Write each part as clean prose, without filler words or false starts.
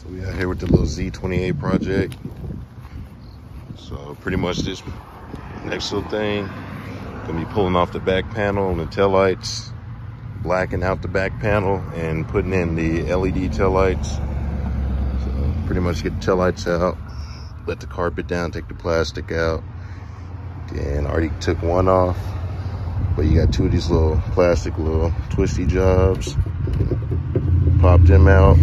So we out here with the little Z28 project. So pretty much this next little thing, gonna be pulling off the back panel and the taillights, blacking out the back panel and putting in the LED taillights. So pretty much get the taillights out, let the carpet down, take the plastic out. And I already took one off, but you got two of these little plastic little twisty jobs. Pop them out.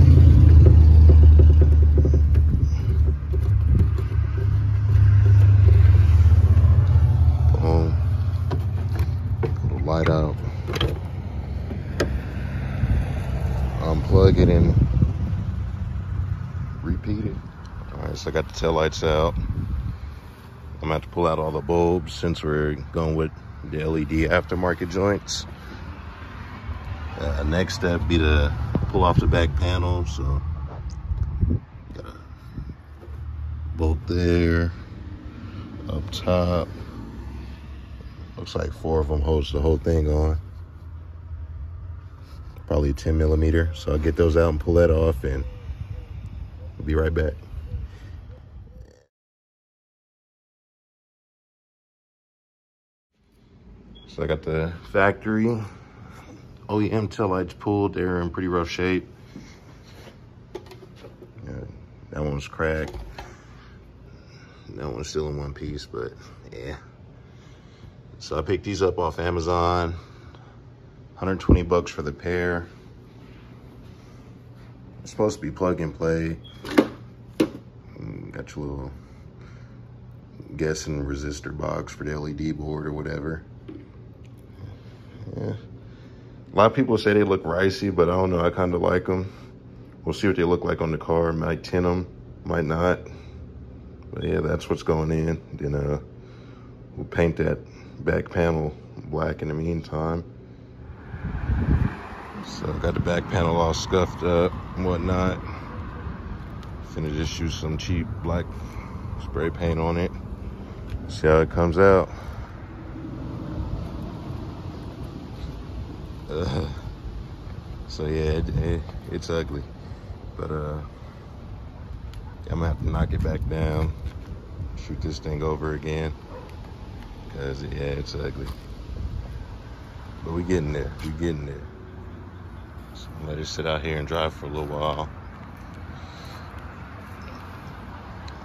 Boom. Put the light out. Unplug it and repeat it. All right, so I got the taillights out. I'm gonna have to pull out all the bulbs since we're going with the LED aftermarket joints. Next step be to pull off the back panel. So got a bolt there, up top. Looks like 4 of them holds the whole thing on. Probably 10 millimeter. So I'll get those out and pull that off, and we'll be right back. So I got the factory OEM taillights pulled. They're in pretty rough shape. Yeah, that one was cracked. That one's still in one piece, but yeah. So I picked these up off Amazon. 120 bucks for the pair. It's supposed to be plug and play. Got your little guessing resistor box for the LED board or whatever. Yeah. A lot of people say they look ricey, but I don't know. I kind of like them. We'll see what they look like on the car. Might tint them, might not. But yeah, that's what's going in. Then we'll paint that back panel black in the meantime. So I got the back panel all scuffed up and whatnot. Finna just use some cheap black spray paint on it. See how it comes out. So yeah, it's ugly, but I'm gonna have to knock it back down, shoot this thing over again, because yeah, it's ugly. But we getting there, So let it sit out here and dry for a little while.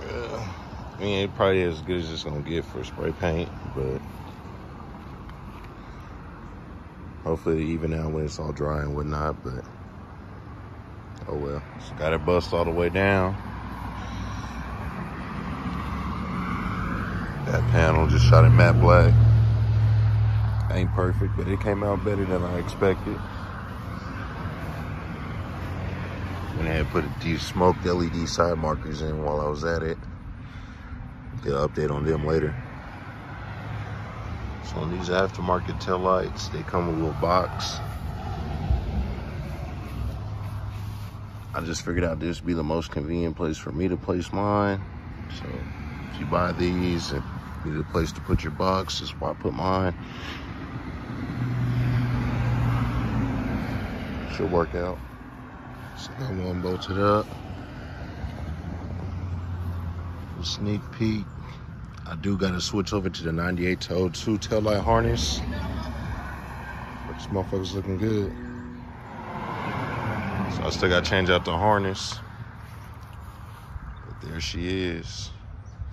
I mean, it probably is as good as it's gonna get for spray paint, but hopefully even out when it's all dry and whatnot, but oh well. So got it bust all the way down. That panel just shot it matte black. Ain't perfect, but it came out better than I expected. Went ahead and put these smoked LED side markers in while I was at it. Get an update on them later. So on these aftermarket taillights, they come with a little box. I just figured out this would be the most convenient place for me to place mine. So if you buy these and need a place to put your box, this is where I put mine. Should work out. So I got one bolted up. A sneak peek. I do gotta switch over to the 98 to 02 taillight harness. But this motherfucker's looking good. So I still gotta change out the harness. But there she is.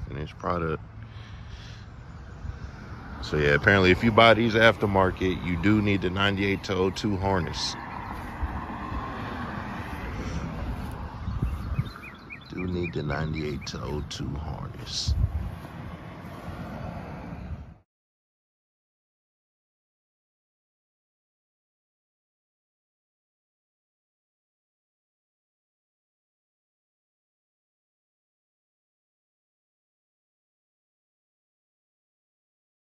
Finished product. So yeah, apparently if you buy these aftermarket, you do need the 98 to 02 harness. Do need the 98 to 02 harness.